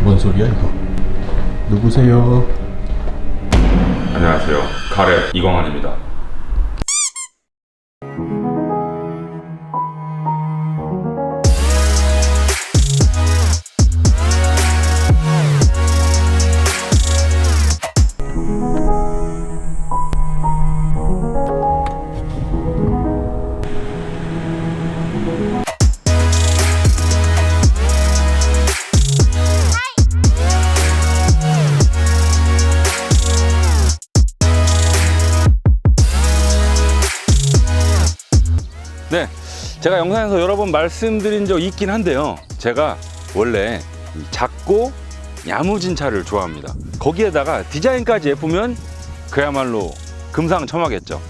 뭔 소리야 이거? 누구세요? 안녕하세요. 가랩 이광환입니다. 네, 제가 영상에서 여러 번 말씀드린 적 있긴 한데요, 제가 원래 작고 야무진 차를 좋아합니다. 거기에다가 디자인까지 예쁘면 그야말로 금상첨화겠죠.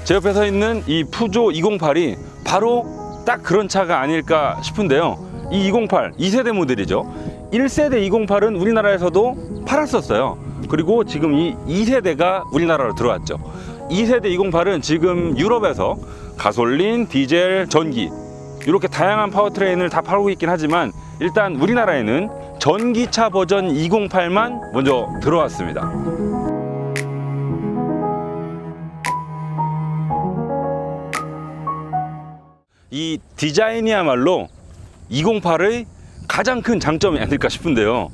제 옆에 서 있는 이 푸조 208이 바로 딱 그런 차가 아닐까 싶은데요. 이 208 2세대 모델이죠. 1세대 208은 우리나라에서도 팔았었어요. 그리고 지금 이 2세대가 우리나라로 들어왔죠. 2세대 208은 지금 유럽에서 가솔린, 디젤, 전기 이렇게 다양한 파워트레인을 다 팔고 있긴 하지만 일단 우리나라에는 전기차 버전 208만 먼저 들어왔습니다. 이 디자인이야말로 208의 가장 큰 장점이 아닐까 싶은데요.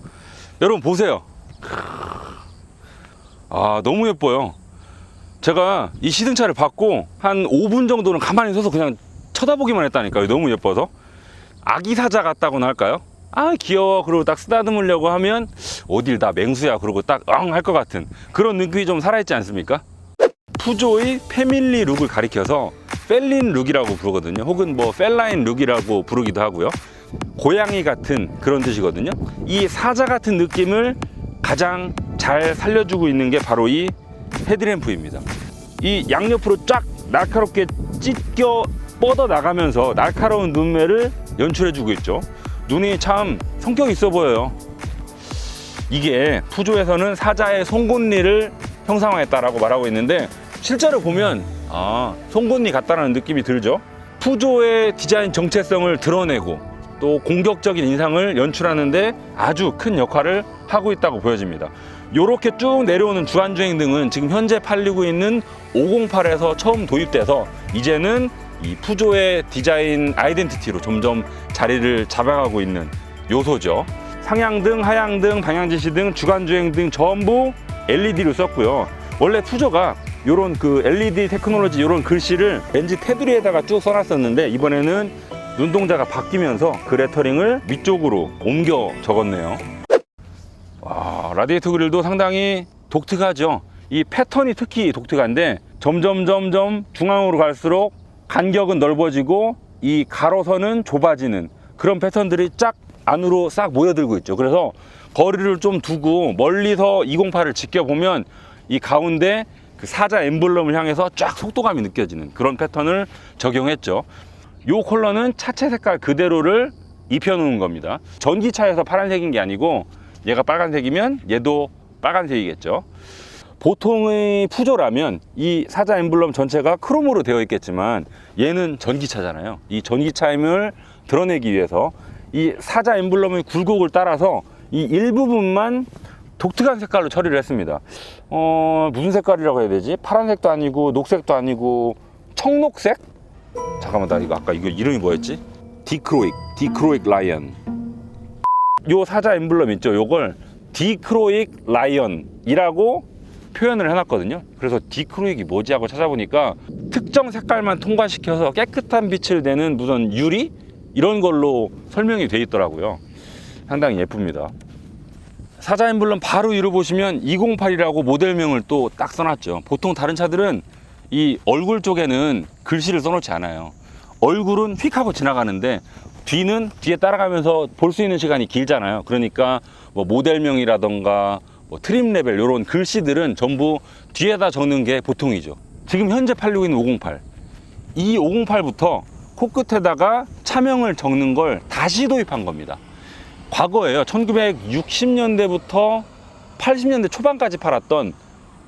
여러분 보세요. 아, 너무 예뻐요. 제가 이 시승차를 받고 한 5분 정도는 가만히 서서 그냥 쳐다보기만 했다니까요. 너무 예뻐서. 아기 사자 같다고나 할까요? 아, 귀여워. 그리고 딱 쓰다듬으려고 하면 어딜 다 맹수야. 그러고 딱 엉 할 것 같은 그런 느낌이 좀 살아있지 않습니까? 푸조의 패밀리 룩을 가리켜서 펠린 룩이라고 부르거든요. 혹은 뭐 펠라인 룩이라고 부르기도 하고요. 고양이 같은 그런 뜻이거든요. 이 사자 같은 느낌을 가장 잘 살려주고 있는 게 바로 이 헤드램프입니다. 이 양옆으로 쫙 날카롭게 찢겨 뻗어 나가면서 날카로운 눈매를 연출해주고 있죠. 눈이 참 성격 있어 보여요. 이게 푸조에서는 사자의 송곳니를 형상화했다라고 말하고 있는데 실제로 보면 송곳니 같다라는 느낌이 들죠. 푸조의 디자인 정체성을 드러내고 또 공격적인 인상을 연출하는데 아주 큰 역할을 하고 있다고 보여집니다. 이렇게 쭉 내려오는 주안주행 등은 지금 현재 팔리고 있는 508에서 처음 도입돼서 이제는 이 푸조의 디자인 아이덴티티로 점점 자리를 잡아가고 있는 요소죠. 상향등, 하향등, 방향지시 등, 주간주행 등 전부 LED로 썼고요. 원래 푸조가 요런 그 LED 테크놀로지 요런 글씨를 렌즈 테두리에다가 쭉 써놨었는데 이번에는 눈동자가 바뀌면서 그 레터링을 위쪽으로 옮겨 적었네요. 와, 라디에이터 그릴도 상당히 독특하죠. 이 패턴이 특히 독특한데 점점 중앙으로 갈수록 간격은 넓어지고 이 가로선은 좁아지는 그런 패턴들이 쫙 안으로 싹 모여들고 있죠. 그래서 거리를 좀 두고 멀리서 208을 지켜보면 이 가운데 그 사자 엠블럼을 향해서 쫙 속도감이 느껴지는 그런 패턴을 적용했죠. 요 컬러는 차체 색깔 그대로를 입혀놓은 겁니다. 전기차에서 파란색인 게 아니고 얘가 빨간색이면 얘도 빨간색이겠죠. 보통의 푸조라면 이 사자 엠블럼 전체가 크롬으로 되어 있겠지만 얘는 전기차잖아요. 이 전기차임을 드러내기 위해서 이 사자 엠블럼의 굴곡을 따라서 이 일부분만 독특한 색깔로 처리를 했습니다. 무슨 색깔이라고 해야 되지? 파란색도 아니고 녹색도 아니고 청록색? 잠깐만, 나 이거 이름이 뭐였지? 디크로익 라이언. 요 사자 엠블럼 있죠? 요걸 디크로익 라이언이라고 표현을 해놨거든요. 그래서 디크로익이 뭐지 하고 찾아보니까 특정 색깔만 통과시켜서 깨끗한 빛을 내는 무슨 유리? 이런 걸로 설명이 돼 있더라고요. 상당히 예쁩니다. 사자 엠블럼 바로 위로 보시면 208이라고 모델명을 또 딱 써놨죠. 보통 다른 차들은 이 얼굴 쪽에는 글씨를 써놓지 않아요. 얼굴은 휙 하고 지나가는데 뒤에 따라가면서 볼 수 있는 시간이 길잖아요. 그러니까 뭐 모델명이라던가 뭐 트림 레벨 이런 글씨들은 전부 뒤에다 적는 게 보통이죠. 지금 현재 팔리고 있는 508, 이 508부터 코끝에다가 차명을 적는 걸 다시 도입한 겁니다. 과거에요. 1960년대부터 80년대 초반까지 팔았던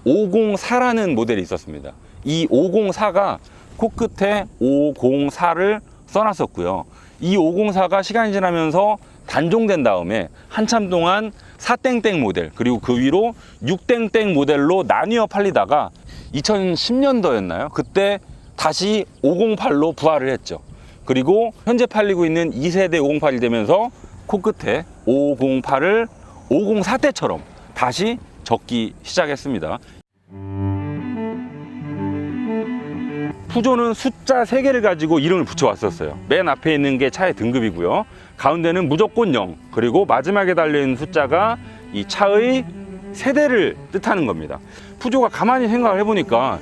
504라는 모델이 있었습니다. 이 504가 코끝에 504를 써놨었고요. 이 504가 시간이 지나면서 단종된 다음에 한참 동안 4땡땡 모델 그리고 그 위로 6땡땡 모델로 나뉘어 팔리다가 2010년도였나요? 그때 다시 508로 부활을 했죠. 그리고 현재 팔리고 있는 2세대 508이 되면서 코끝에 508을 504대처럼 다시 적기 시작했습니다. 푸조는 숫자 3개를 가지고 이름을 붙여왔었어요. 맨 앞에 있는 게 차의 등급이고요. 가운데는 무조건 0, 그리고 마지막에 달려있는 숫자가 이 차의 세대를 뜻하는 겁니다. 푸조가 가만히 생각을 해보니까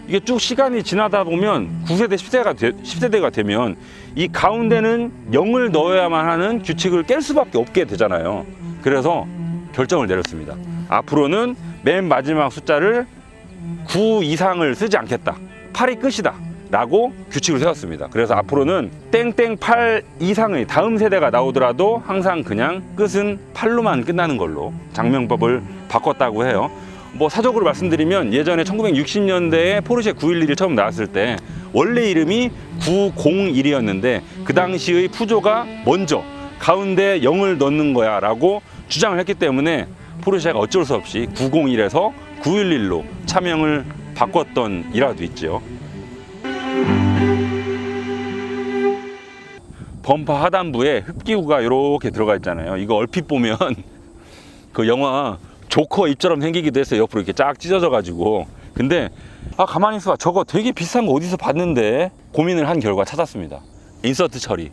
이게 쭉 시간이 지나다 보면 9세대, 10세대가 되면 이 가운데는 0을 넣어야만 하는 규칙을 깰 수밖에 없게 되잖아요. 그래서 결정을 내렸습니다. 앞으로는 맨 마지막 숫자를 9 이상을 쓰지 않겠다. 8이 끝이다 라고 규칙을 세웠습니다. 그래서 앞으로는 땡땡 8 이상의 다음 세대가 나오더라도 항상 그냥 끝은 8로만 끝나는 걸로 장명법을 바꿨다고 해요. 뭐 사적으로 말씀드리면 예전에 1960년대에 포르쉐 911이 처음 나왔을 때 원래 이름이 901이었는데 그 당시의 푸조가 먼저 가운데 0을 넣는 거야 라고 주장을 했기 때문에 포르쉐가 어쩔 수 없이 901에서 911로 차명을 바꿨던 일화도 있죠. 범퍼 하단부에 흡기구가 이렇게 들어가 있잖아요. 이거 얼핏 보면 그 영화 조커 입처럼 생기기도 했어요. 옆으로 이렇게 쫙 찢어져 가지고. 근데 가만히 있어봐. 저거 되게 비싼 거 어디서 봤는데 고민을 한 결과 찾았습니다. 인서트 처리.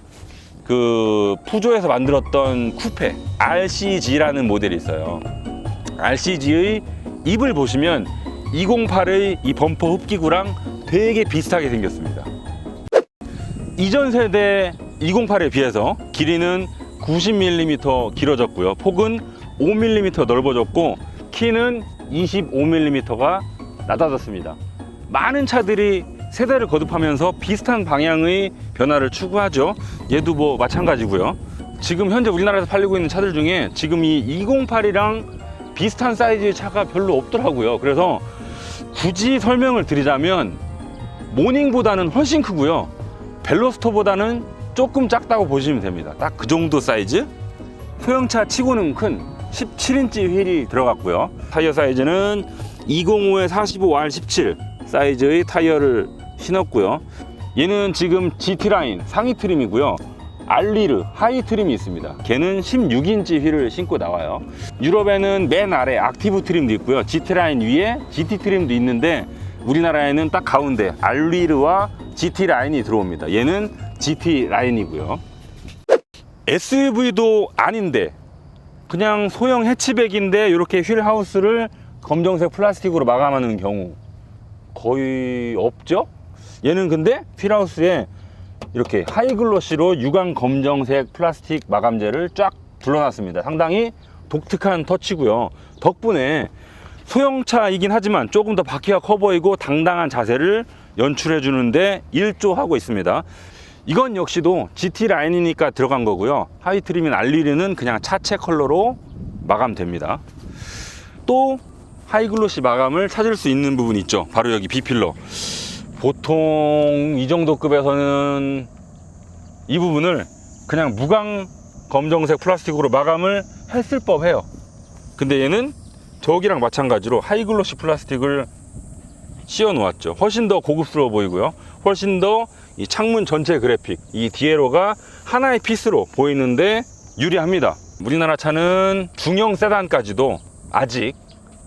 그 푸조에서 만들었던 쿠페 RCG라는 모델이 있어요. RCG의 입을 보시면 208의 이 범퍼 흡기구랑 되게 비슷하게 생겼습니다. 이전 세대 208에 비해서 길이는 90mm 길어졌고요. 폭은 5mm 넓어졌고 키는 25mm가 낮아졌습니다. 많은 차들이 세대를 거듭하면서 비슷한 방향의 변화를 추구하죠. 얘도 뭐 마찬가지고요. 지금 현재 우리나라에서 팔리고 있는 차들 중에 지금 이 208이랑 비슷한 사이즈의 차가 별로 없더라고요. 그래서 굳이 설명을 드리자면 모닝보다는 훨씬 크고요. 벨로스터보다는 조금 작다고 보시면 됩니다. 딱 그 정도 사이즈. 소형차 치고는 큰 17인치 휠이 들어갔고요. 타이어 사이즈는 205에 45R17 사이즈의 타이어를 신었고요. 얘는 지금 GT라인 상위 트림이고요. 알리르 하이 트림이 있습니다. 걔는 16인치 휠을 신고 나와요. 유럽에는 맨 아래 액티브 트림도 있고요. GT라인 위에 GT 트림도 있는데 우리나라에는 딱 가운데 알리르와 GT라인이 들어옵니다. 얘는 GT라인이고요. SUV도 아닌데 그냥 소형 해치백인데 이렇게 휠 하우스를 검정색 플라스틱으로 마감하는 경우 거의 없죠? 얘는 근데 휠 하우스에 이렇게 하이글로시로 유광 검정색 플라스틱 마감재를 쫙 둘러놨습니다. 상당히 독특한 터치고요. 덕분에 소형차이긴 하지만 조금 더 바퀴가 커 보이고 당당한 자세를 연출해 주는데 일조하고 있습니다. 이건 역시도 GT 라인이니까 들어간 거고요. 하이 트림인 알리르는 그냥 차체 컬러로 마감됩니다. 또 하이글로시 마감을 찾을 수 있는 부분이 있죠. 바로 여기 B필러. 보통 이 정도 급에서는 이 부분을 그냥 무광 검정색 플라스틱으로 마감을 했을 법해요. 근데 얘는 저기랑 마찬가지로 하이글로시 플라스틱을 씌워 놓았죠. 훨씬 더 고급스러워 보이고요. 훨씬 더 이 창문 전체 그래픽, 이 디에로가 하나의 피스로 보이는데 유리합니다. 우리나라 차는 중형 세단까지도 아직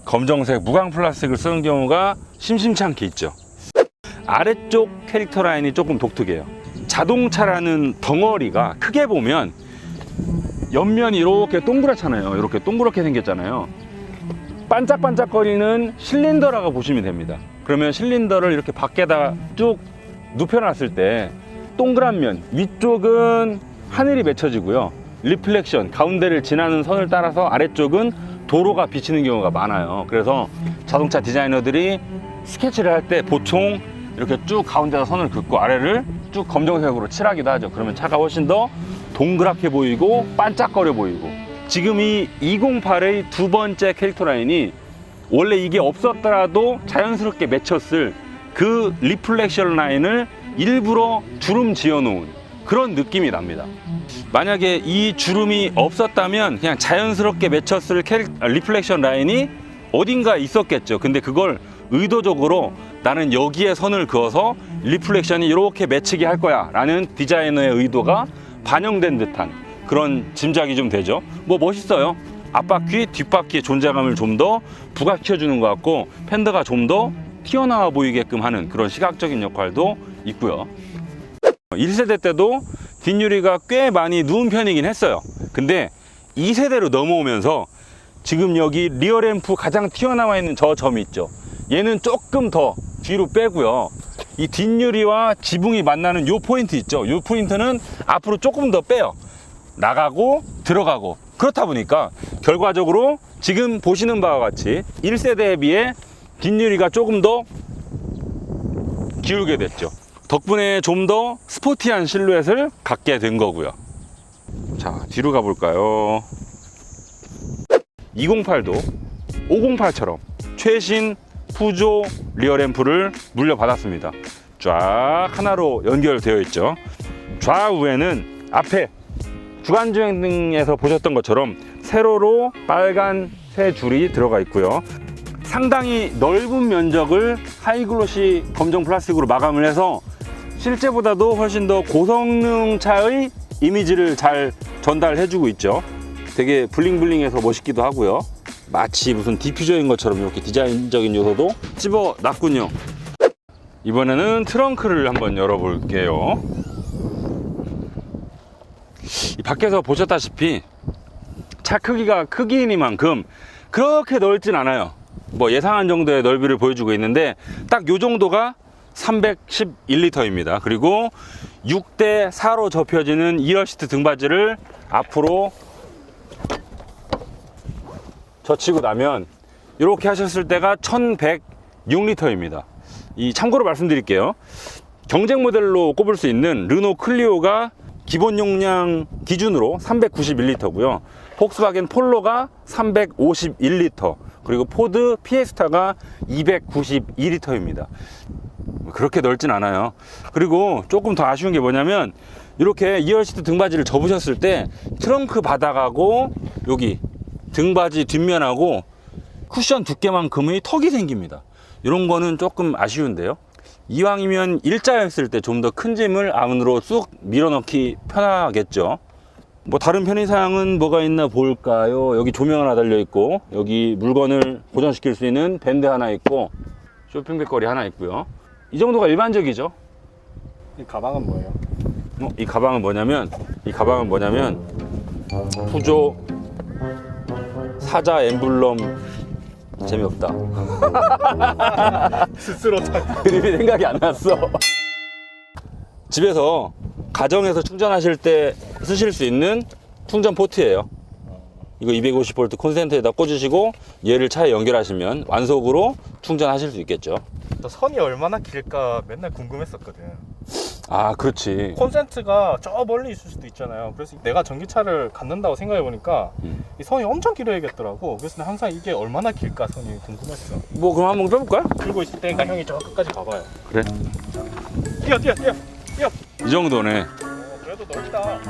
검정색 무광 플라스틱을 쓰는 경우가 심심치 않게 있죠. 아래쪽 캐릭터 라인이 조금 독특해요. 자동차라는 덩어리가 크게 보면 옆면이 이렇게 동그랗잖아요. 이렇게 동그랗게 생겼잖아요. 반짝반짝거리는 실린더라고 보시면 됩니다. 그러면 실린더를 이렇게 밖에다 쭉 눕혀놨을 때 동그란 면 위쪽은 하늘이 맺혀지고요. 리플렉션 가운데를 지나는 선을 따라서 아래쪽은 도로가 비치는 경우가 많아요. 그래서 자동차 디자이너들이 스케치를 할 때 보통 이렇게 쭉 가운데다 선을 긋고 아래를 쭉 검정색으로 칠하기도 하죠. 그러면 차가 훨씬 더 동그랗게 보이고 반짝거려 보이고, 지금 이 208의 두 번째 캐릭터 라인이 원래 이게 없었더라도 자연스럽게 맺혔을 그 리플렉션 라인을 일부러 주름 지어 놓은 그런 느낌이 납니다. 만약에 이 주름이 없었다면 그냥 자연스럽게 맺혔을 리플렉션 라인이 어딘가 있었겠죠. 근데 그걸 의도적으로 나는 여기에 선을 그어서 리플렉션이 이렇게 맺히게 할 거야 라는 디자이너의 의도가 반영된 듯한 그런 짐작이 좀 되죠. 뭐 멋있어요. 앞바퀴, 뒷바퀴의 존재감을 좀 더 부각시켜주는 것 같고 팬더가 좀 더 튀어나와 보이게끔 하는 그런 시각적인 역할도 있고요. 1세대 때도 뒷유리가 꽤 많이 누운 편이긴 했어요. 근데 2세대로 넘어오면서 지금 여기 리어램프 가장 튀어나와 있는 저 점이 있죠. 얘는 조금 더 뒤로 빼고요. 이 뒷유리와 지붕이 만나는 요 포인트 있죠. 요 포인트는 앞으로 조금 더 빼요. 나가고 들어가고. 그렇다 보니까 결과적으로 지금 보시는 바와 같이 1세대에 비해 뒷유리가 조금 더 기울게 됐죠. 덕분에 좀 더 스포티한 실루엣을 갖게 된 거고요. 자, 뒤로 가볼까요? 208도 508처럼 최신 푸조 리어램프를 물려받았습니다. 쫙 하나로 연결되어 있죠. 좌우에는 앞에 주간주행등에서 보셨던 것처럼 세로로 빨간 세 줄이 들어가 있고요. 상당히 넓은 면적을 하이글로시 검정 플라스틱으로 마감을 해서 실제보다도 훨씬 더 고성능 차의 이미지를 잘 전달해주고 있죠. 되게 블링블링해서 멋있기도 하고요. 마치 무슨 디퓨저인 것처럼 이렇게 디자인적인 요소도 집어놨군요. 이번에는 트렁크를 한번 열어볼게요. 이 밖에서 보셨다시피 차 크기가 크기이니만큼 그렇게 넓진 않아요. 뭐 예상한 정도의 넓이를 보여주고 있는데 딱 요 정도가 311리터입니다. 그리고 6대 4로 접혀지는 2열 시트 등받이를 앞으로 젖히고 나면 이렇게 하셨을 때가 1106리터입니다. 이 참고로 말씀드릴게요. 경쟁 모델로 꼽을 수 있는 르노 클리오가 기본 용량 기준으로 391리터고요. 폭스바겐 폴로가 351리터, 그리고 포드 피에스타가 292리터입니다. 그렇게 넓진 않아요. 그리고 조금 더 아쉬운 게 뭐냐면 이렇게 2열 시트 등받이를 접으셨을 때 트렁크 바닥하고 여기 등받이 뒷면하고 쿠션 두께만큼의 턱이 생깁니다. 이런 거는 조금 아쉬운데요. 이왕이면 일자였을 때 좀 더 큰 짐을 안으로 쑥 밀어넣기 편하겠죠. 뭐 다른 편의사항은 뭐가 있나 볼까요? 여기 조명 하나 달려 있고, 여기 물건을 고정시킬 수 있는 밴드 하나 있고, 쇼핑백거리 하나 있고요. 이 정도가 일반적이죠. 이 가방은 뭐예요? 이 가방은 뭐냐면 푸조 사자 엠블럼. 재미없다. 스스로 다 그림이 생각이 안 났어. 집에서 가정에서 충전하실 때 쓰실 수 있는 충전 포트예요. 이거 250V 콘센트에다 꽂으시고 얘를 차에 연결하시면 완속으로 충전하실 수 있겠죠. 선이 얼마나 길까 맨날 궁금했었거든. 아, 그렇지. 콘센트가 저 멀리 있을 수도 있잖아요. 그래서 내가 전기차를 갖는다고 생각해 보니까 이 선이 엄청 길어야겠더라고. 그래서 항상 이게 얼마나 길까 선이 궁금했어. 뭐 그럼 한번 빼볼까요? 들고 있을 때니까 형이 저 끝까지 가봐요. 그래. 뛰어. 이 정도네. 그래도 넓다.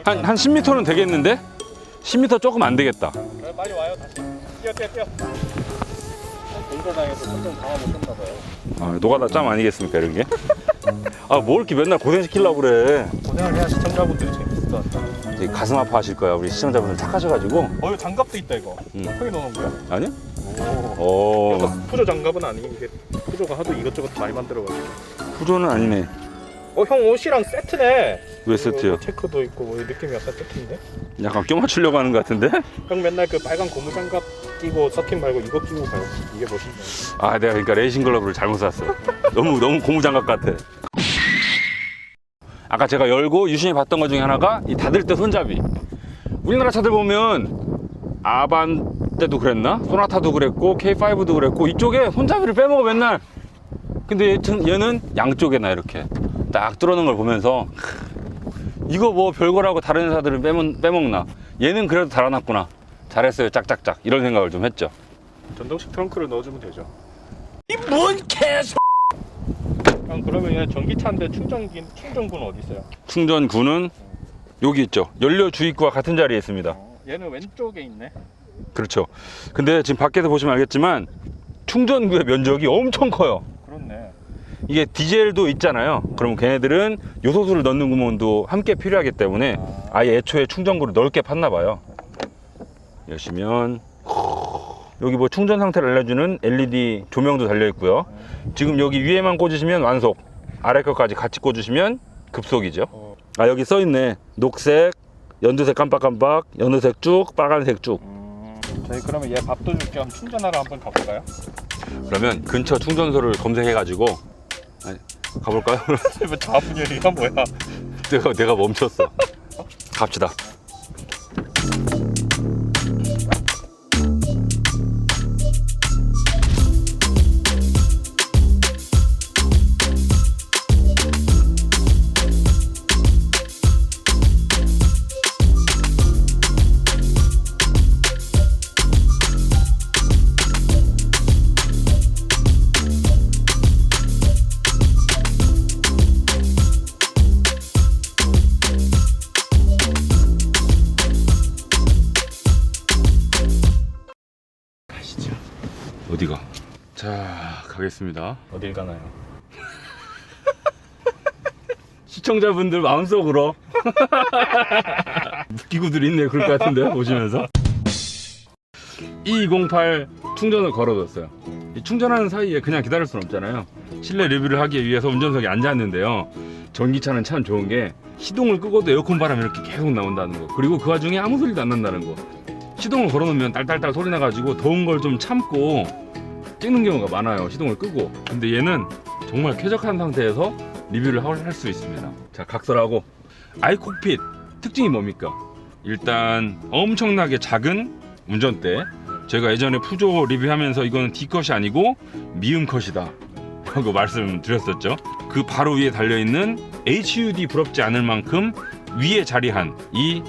한 10m는 되겠는데? 10m 조금 안 되겠다. 그래, 빨리 와요 다시. 뛰어. 공사장에서 좀 당화 못 했나봐요. 아, 노가다 짬 아니겠습니까, 이런 게? 아, 뭘 이렇게 맨날 고생시키려고 그래. 고생을 해야 시청자분들이 재밌을 것 같아. 되게 가슴 아파하실 거야. 우리 시청자분들 착하셔가지고. 이거 장갑도 있다 이거. 형이 넣어놓은 거야? 아니야? 오. 오. 푸조 장갑은 아닌데 푸조가 하도 이것저것 많이 만들어가지고. 푸조는 아니네. 형 옷이랑 세트네. 왜 세트요? 체크도 있고 뭐 느낌이 약간 세트인데? 약간 껴맞추려고 하는 것 같은데? 형 맨날 그 빨간 고무 장갑 끼고 서킷 말고 이거 끼고 가요. 이게 멋있네. 아, 내가 그러니까 레이싱 글러브를 잘못 샀어. 너무 고무장갑 같아. 아까 제가 열고 유심히 봤던 것 중에 하나가 이 닫을 때 손잡이. 우리나라 차들 보면 아반 때도 그랬나? 소나타도 그랬고 K5도 그랬고 이쪽에 손잡이를 빼먹어 맨날. 근데 얘는 양쪽에나 이렇게 딱 뚫어놓은 걸 보면서 이거 뭐 별거라고 다른 회사들은 빼먹나? 얘는 그래도 달아놨구나. 잘했어요, 짝짝짝. 이런 생각을 좀 했죠. 전동식 트렁크를 넣어주면 되죠. 이 뭔 개소. 그러면 얘 전기차인데 충전구는 어디 있어요? 충전구는 여기 있죠. 연료 주입구와 같은 자리에 있습니다. 얘는 왼쪽에 있네. 그렇죠. 근데 지금 밖에서 보시면 알겠지만 충전구의 면적이 엄청 커요. 그렇네. 이게 디젤도 있잖아요. 그럼 걔네들은 요소수를 넣는 구멍도 함께 필요하기 때문에 아예 애초에 충전구를 넓게 팠나 봐요. 여시면 여기 뭐 충전 상태를 알려주는 LED 조명도 달려 있고요. 지금 여기 위에만 꽂으시면 완속, 아래 것까지 같이 꽂으시면 급속이죠. 아, 여기 써 있네. 녹색, 연두색 깜빡깜빡, 연두색 쭉, 빨간색 쭉. 저희 그러면 얘 밥도 줄 겸 충전하러 한번 가볼까요? 그러면 근처 충전소를 검색해 가지고 가볼까요? 뭐 자분열이야 뭐야? 내가 멈췄어. 갑시다. 어디가? 자, 가겠습니다. 어딜 가나요? 시청자분들 마음속으로 웃기고들 있네. 그럴 것 같은데 보시면서 208 충전을 걸어뒀어요. 이 충전하는 사이에 그냥 기다릴 수는 없잖아요. 실내 리뷰를 하기 위해서 운전석에 앉았는데요. 전기차는 참 좋은 게 시동을 끄고도 에어컨 바람이 이렇게 계속 나온다는 거, 그리고 그 와중에 아무 소리도 안 난다는 거. 시동을 걸어놓으면 딸딸딸 소리 나가지고 더운 걸 좀 참고 찍는 경우가 많아요, 시동을 끄고. 근데 얘는 정말 쾌적한 상태에서 리뷰를 할 수 있습니다. 자, 각설하고 아이콕핏 특징이 뭡니까? 일단 엄청나게 작은 운전대. 제가 예전에 푸조 리뷰하면서 이거는 D컷이 아니고 미음컷이다 라고 말씀드렸었죠. 그 바로 위에 달려있는 HUD 부럽지 않을 만큼 위에 자리한 이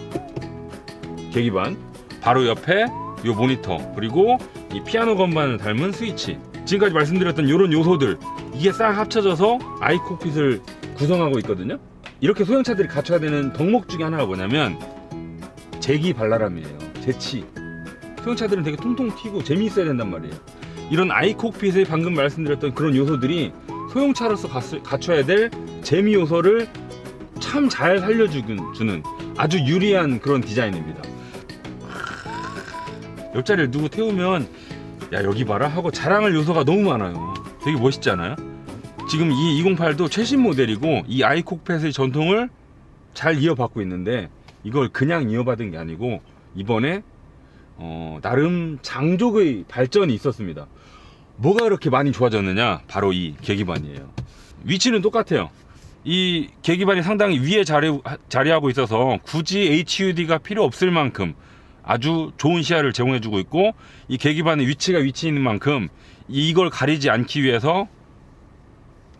계기반, 바로 옆에 이 모니터, 그리고 이 피아노 건반을 닮은 스위치, 지금까지 말씀드렸던 이런 요소들, 이게 싹 합쳐져서 아이콕핏을 구성하고 있거든요. 이렇게 소형차들이 갖춰야 되는 덕목 중에 하나가 뭐냐면 재기 발랄함이에요. 재치. 소형차들은 되게 통통 튀고 재미있어야 된단 말이에요. 이런 아이콕핏에 방금 말씀드렸던 그런 요소들이 소형차로서 갖춰야 될 재미 요소를 참 잘 살려주는 아주 유리한 그런 디자인입니다. 옆자리를 누구 태우면 야 여기 봐라 하고 자랑할 요소가 너무 많아요. 되게 멋있지 않아요? 지금 이 208도 최신 모델이고 이 아이콕핏의 전통을 잘 이어받고 있는데, 이걸 그냥 이어받은 게 아니고 이번에 나름 장족의 발전이 있었습니다. 뭐가 그렇게 많이 좋아졌느냐? 바로 이 계기반이에요. 위치는 똑같아요. 이 계기반이 상당히 위에 자리하고 있어서 굳이 HUD가 필요 없을 만큼 아주 좋은 시야를 제공해주고 있고, 이 계기반의 위치가 위치 있는 만큼 이걸 가리지 않기 위해서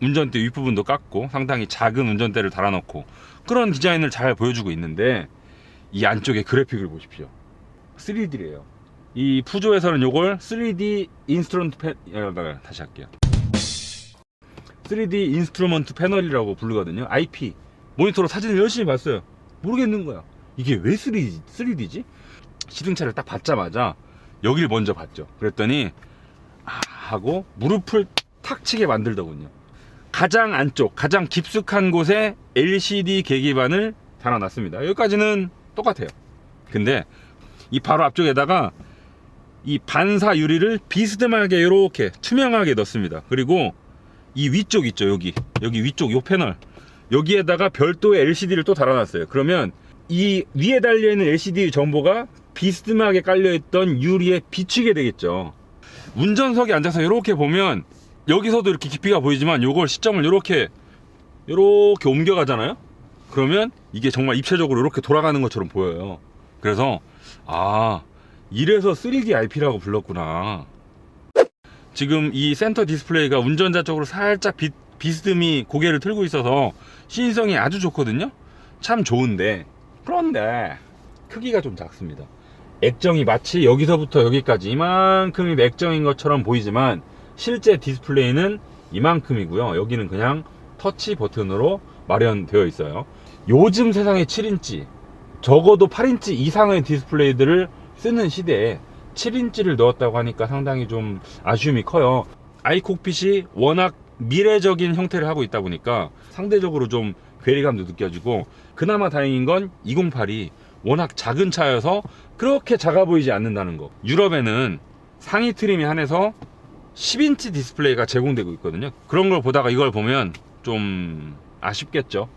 운전대 윗부분도 깎고 상당히 작은 운전대를 달아놓고 그런 디자인을 잘 보여주고 있는데, 이 안쪽에 그래픽을 보십시오. 3D래요. 이 푸조에서는 이걸 3D 인스트루먼트 다시 할게요. 3D 인스트루먼트 패널이라고 부르거든요. IP 모니터로 사진을 열심히 봤어요. 모르겠는 거야. 이게 왜 3D지? 시승차를 딱 받자마자 여길 먼저 봤죠. 그랬더니 하고 무릎을 탁 치게 만들더군요. 가장 안쪽, 가장 깊숙한 곳에 LCD 계기반을 달아놨습니다. 여기까지는 똑같아요. 근데 이 바로 앞쪽에다가 이 반사 유리를 비스듬하게 이렇게 투명하게 넣습니다. 그리고 이 위쪽 있죠, 여기 위쪽 요 패널, 여기에다가 별도의 LCD를 또 달아놨어요. 그러면 이 위에 달려있는 LCD 정보가 비스듬하게 깔려있던 유리에 비치게 되겠죠. 운전석에 앉아서 이렇게 보면 여기서도 이렇게 깊이가 보이지만 요걸 시점을 이렇게 옮겨가잖아요. 그러면 이게 정말 입체적으로 이렇게 돌아가는 것처럼 보여요. 그래서 이래서 3D IP라고 불렀구나. 지금 이 센터 디스플레이가 운전자 쪽으로 살짝 비스듬히 고개를 틀고 있어서 시인성이 아주 좋거든요. 참 좋은데, 그런데 크기가 좀 작습니다. 액정이 마치 여기서부터 여기까지 이만큼이 액정인 것처럼 보이지만 실제 디스플레이는 이만큼이고요. 여기는 그냥 터치 버튼으로 마련되어 있어요. 요즘 세상에 7인치, 적어도 8인치 이상의 디스플레이들을 쓰는 시대에 7인치를 넣었다고 하니까 상당히 좀 아쉬움이 커요. 아이콕핏이 워낙 미래적인 형태를 하고 있다 보니까 상대적으로 좀 괴리감도 느껴지고, 그나마 다행인 건 208이 워낙 작은 차여서 그렇게 작아 보이지 않는다는 거. 유럽에는 상위 트림에 한해서 10인치 디스플레이가 제공되고 있거든요. 그런 걸 보다가 이걸 보면 좀 아쉽겠죠.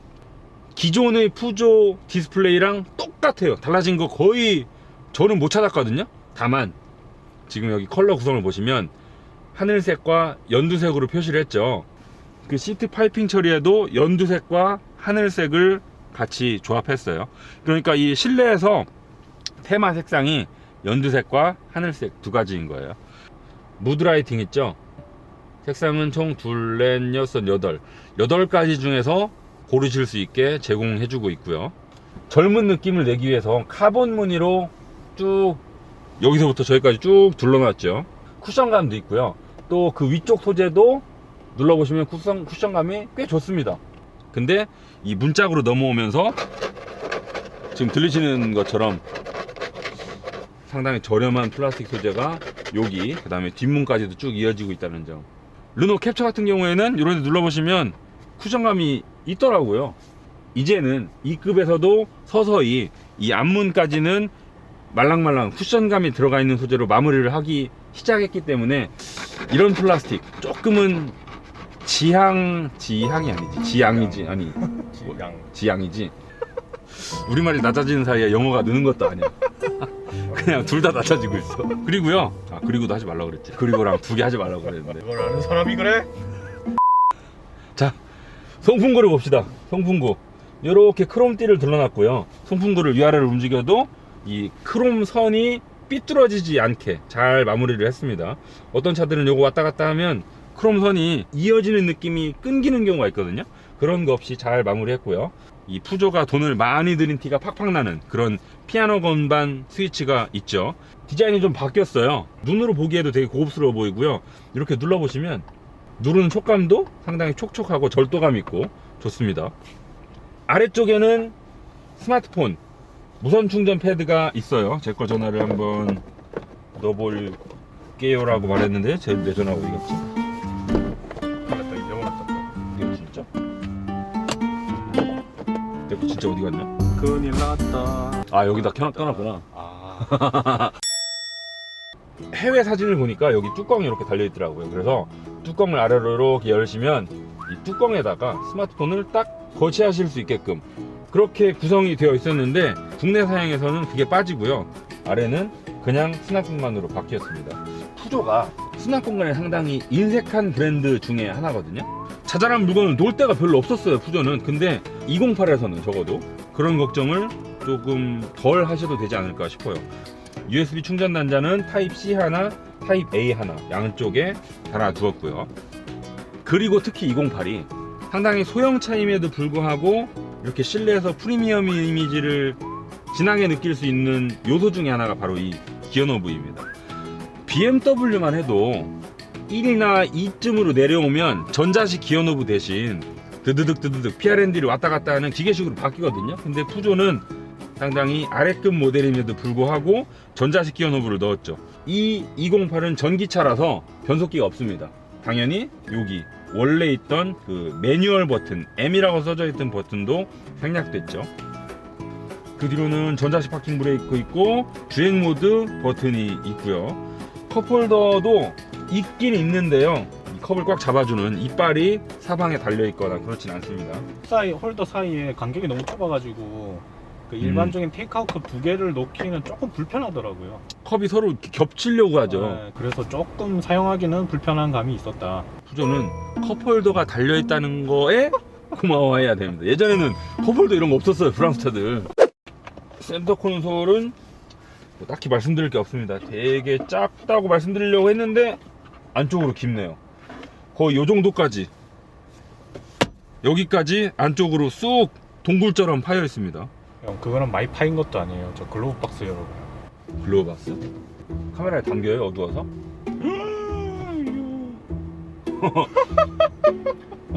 기존의 푸조 디스플레이랑 똑같아요. 달라진 거 거의 저는 못 찾았거든요. 다만 지금 여기 컬러 구성을 보시면 하늘색과 연두색으로 표시를 했죠. 그 시트 파이핑 처리에도 연두색과 하늘색을 같이 조합했어요. 그러니까 이 실내에서 테마 색상이 연두색과 하늘색 두 가지인 거예요. 무드라이팅 있죠? 색상은 총 둘, 넷, 여섯, 여덟 8가지 중에서 고르실 수 있게 제공해주고 있고요. 젊은 느낌을 내기 위해서 카본 무늬로 쭉 여기서부터 저기까지 쭉 둘러놨죠. 쿠션감도 있고요. 또 그 위쪽 소재도 눌러보시면 쿠션감이 꽤 좋습니다. 근데 이 문짝으로 넘어오면서 지금 들리시는 것처럼 상당히 저렴한 플라스틱 소재가 여기, 그 다음에 뒷문까지도 쭉 이어지고 있다는 점. 르노 캡처 같은 경우에는 이런 데 눌러보시면 쿠션감이 있더라고요. 이제는 이 급에서도 서서히 이 앞문까지는 말랑말랑 쿠션감이 들어가 있는 소재로 마무리를 하기 시작했기 때문에 이런 플라스틱 조금은 지향이지 지양이지. 우리말이 낮아지는 사이에 영어가 느는 것도 아니야. 그냥 둘 다 낮아지고 있어. 그리고요, 그리고도 하지 말라고 그랬지. 그리고랑 두 개 하지 말라고 그랬는데. 그걸 아는 사람이 그래? 자, 송풍구를 봅시다. 송풍구 이렇게 크롬띠를 둘러놨고요. 송풍구를 위아래로 움직여도 이 크롬 선이 삐뚤어지지 않게 잘 마무리를 했습니다. 어떤 차들은 요거 왔다 갔다 하면 크롬 선이 이어지는 느낌이 끊기는 경우가 있거든요. 그런 거 없이 잘 마무리했고요. 이 푸조가 돈을 많이 들인 티가 팍팍 나는 그런 피아노 건반 스위치가 있죠. 디자인이 좀 바뀌었어요. 눈으로 보기에도 되게 고급스러워 보이고요. 이렇게 눌러보시면 누르는 촉감도 상당히 촉촉하고 절도감 있고 좋습니다. 아래쪽에는 스마트폰 무선 충전 패드가 있어요. 제 거 전화를 한번 넣어볼게요 라고 말했는데 내 전화가 어디 갔지? 맞다, 잊어버렸다. 이게 진짜? 내 거 진짜 어디 갔냐? 큰일 났다. 아, 여기다 켜놨구나. 아, 해외 사진을 보니까 여기 뚜껑이 이렇게 달려있더라고요. 그래서 뚜껑을 아래로 이렇게 열시면 이 뚜껑에다가 스마트폰을 딱 거치하실 수 있게끔 그렇게 구성이 되어 있었는데, 국내 사양에서는 그게 빠지고요. 아래는 그냥 수납공간으로 바뀌었습니다. 푸조가 수납공간에 상당히 인색한 브랜드 중에 하나거든요. 자잘한 물건을 놓을 데가 별로 없었어요, 푸조는. 근데 208에서는 적어도 그런 걱정을 조금 덜 하셔도 되지 않을까 싶어요. USB 충전 단자는 타입 C 하나, 타입 A 하나 양쪽에 달아두었고요. 그리고 특히 208이 상당히 소형차임에도 불구하고 이렇게 실내에서 프리미엄 이미지를 진하게 느낄 수 있는 요소 중에 하나가 바로 이 기어노브입니다. BMW만 해도 1이나 2쯤으로 내려오면 전자식 기어노브 대신 드드득 PRND를 왔다 갔다 하는 기계식으로 바뀌거든요. 근데 푸조는 상당히 아래급 모델임에도 불구하고 전자식 기어노브를 넣었죠. 이 208은 전기차라서 변속기가 없습니다. 당연히 여기 원래 있던 그 매뉴얼 버튼, M이라고 써져 있던 버튼도 생략됐죠. 그 뒤로는 전자식 파킹 브레이크 있고 주행 모드 버튼이 있고요. 컵홀더도 있긴 있는데요, 이 컵을 꽉 잡아주는 이빨이 사방에 달려 있거나 그렇진 않습니다. 홀더 사이에 간격이 너무 좁아가지고 그 일반적인 테이크아웃 컵 두 개를 놓기는 조금 불편하더라고요. 컵이 서로 이렇게 겹치려고 하죠. 네, 그래서 조금 사용하기는 불편한 감이 있었다. 푸조는 컵홀더가 달려있다는 거에 고마워해야 됩니다. 예전에는 컵홀더 이런 거 없었어요, 프랑스 차들. 센터 콘솔은 뭐 딱히 말씀드릴 게 없습니다. 되게 작다고 말씀드리려고 했는데 안쪽으로 깊네요. 거의 요 정도까지, 여기까지 안쪽으로 쑥 동굴처럼 파여 있습니다. 형, 그거는 많이 파인 것도 아니에요. 저 글로브 박스 여러분. 글로브 박스? 카메라에 담겨요, 어두워서?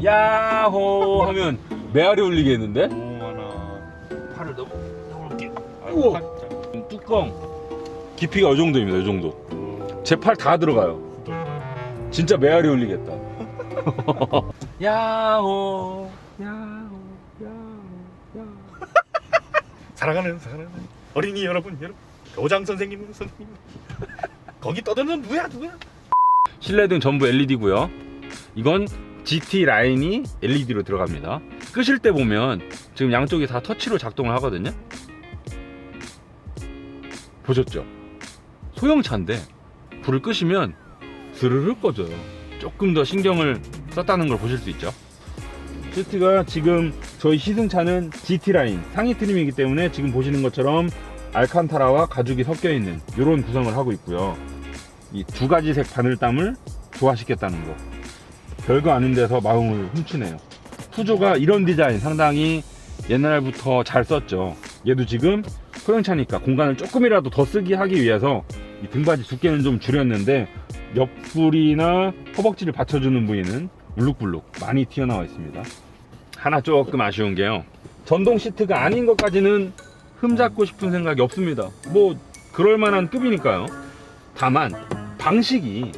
야호 하면 메아리 울리겠는데? 오 하나. 팔을 넣어볼게. 우와. 팔. 뚜껑 깊이가 이 정도입니다. 이 정도. 제 팔 다 들어가요. 진짜 메아리 울리겠다. 야호 야호 야호. 사랑하는 어린이 여러분. 교장 선생님. 거기 떠드는 누구야? 실내 등 전부 LED고요. 이건 GT 라인이 LED로 들어갑니다. 끄실 때 보면 지금 양쪽이 다 터치로 작동을 하거든요. 보셨죠? 소형차인데 불을 끄시면 스르르 꺼져요. 조금 더 신경을 썼다는 걸 보실 수 있죠. 시트가 지금 저희 시승차는 GT 라인 상위 트림이기 때문에 지금 보시는 것처럼 알칸타라와 가죽이 섞여 있는 이런 구성을 하고 있고요. 이 두 가지 색 바늘땀을 조화시켰다는 거, 별거 아닌 데서 마음을 훔치네요. 푸조가 이런 디자인 상당히 옛날부터 잘 썼죠. 얘도 지금 소형차니까 공간을 조금이라도 더 쓰게 하기 위해서 이 등받이 두께는 좀 줄였는데 옆구리나 허벅지를 받쳐주는 부위는 울룩불룩 많이 튀어나와 있습니다. 하나 조금 아쉬운 게요, 전동 시트가 아닌 것까지는 흠잡고 싶은 생각이 없습니다. 뭐 그럴만한 급이니까요. 다만 방식이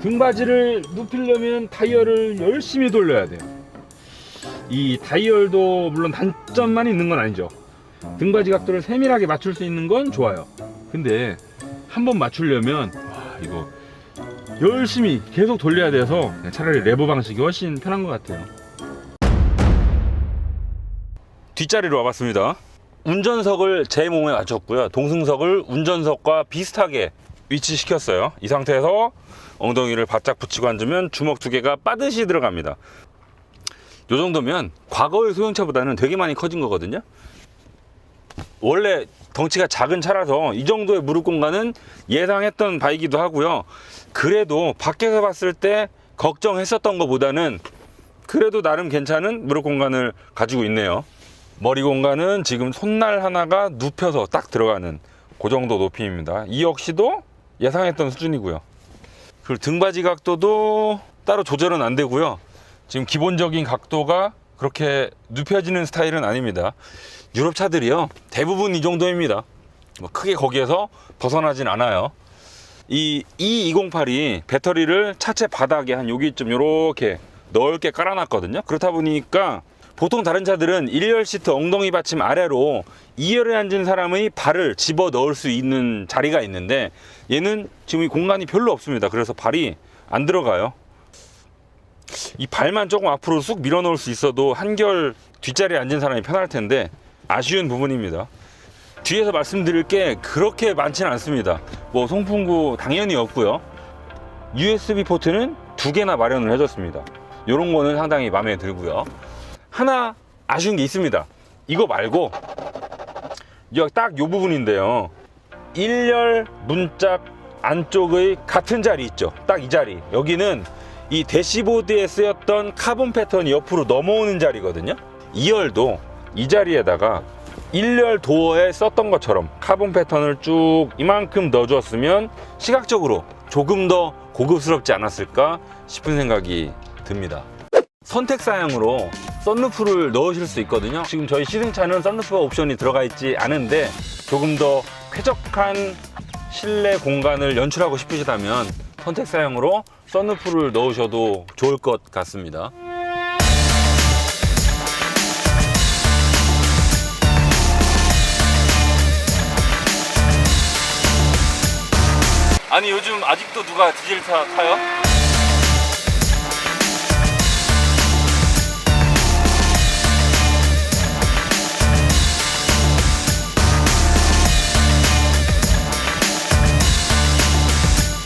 등받이를 눕히려면 다이얼을 열심히 돌려야 돼요. 이 다이얼도 물론 단점만 있는 건 아니죠. 등받이 각도를 세밀하게 맞출 수 있는 건 좋아요. 근데 한번 맞추려면 이거 열심히 계속 돌려야 돼서 차라리 레버 방식이 훨씬 편한 것 같아요. 뒷자리로 와봤습니다. 운전석을 제 몸에 맞췄고요. 동승석을 운전석과 비슷하게 위치시켰어요. 이 상태에서 엉덩이를 바짝 붙이고 앉으면 주먹 두 개가 빠듯이 들어갑니다. 요 정도면 과거의 소형차보다는 되게 많이 커진 거거든요. 원래 덩치가 작은 차라서 이 정도의 무릎 공간은 예상했던 바이기도 하고요. 그래도 밖에서 봤을 때 걱정했었던 것보다는 그래도 나름 괜찮은 무릎 공간을 가지고 있네요. 머리 공간은 지금 손날 하나가 눕혀서 딱 들어가는 그 정도 높이입니다. 이 역시도 예상했던 수준이고요. 그리고 등받이 각도도 따로 조절은 안 되고요. 지금 기본적인 각도가 그렇게 눕혀지는 스타일은 아닙니다. 유럽 차들이요, 대부분 이 정도입니다. 뭐 크게 거기에서 벗어나진 않아요. 이 E208이 배터리를 차체 바닥에 한 여기쯤 이렇게 넓게 깔아놨거든요. 그렇다 보니까 보통 다른 차들은 1열 시트 엉덩이 받침 아래로 2열에 앉은 사람의 발을 집어 넣을 수 있는 자리가 있는데 얘는 지금 이 공간이 별로 없습니다. 그래서 발이 안 들어가요. 이 발만 조금 앞으로 쑥 밀어 넣을 수 있어도 한결 뒷자리에 앉은 사람이 편할 텐데 아쉬운 부분입니다. 뒤에서 말씀드릴 게 그렇게 많지는 않습니다. 뭐 송풍구 당연히 없고요. USB 포트는 2개나 마련을 해줬습니다. 이런 거는 상당히 마음에 들고요. 하나 아쉬운 게 있습니다. 이거 말고 여기 딱 요 부분인데요, 1열 문짝 안쪽의 같은 자리 있죠. 딱 이 자리, 여기는 이 대시보드에 쓰였던 카본 패턴이 옆으로 넘어오는 자리거든요. 2열도 이 자리에다가 1열 도어에 썼던 것처럼 카본 패턴을 쭉 이만큼 넣어주었으면 시각적으로 조금 더 고급스럽지 않았을까 싶은 생각이 듭니다. 선택 사양으로 썬루프를 넣으실 수 있거든요. 지금 저희 시승차는 썬루프 옵션이 들어가 있지 않은데 조금 더 쾌적한 실내 공간을 연출하고 싶으시다면 선택 사양으로 썬루프를 넣으셔도 좋을 것 같습니다. 아니 요즘 아직도 누가 디젤차 타요?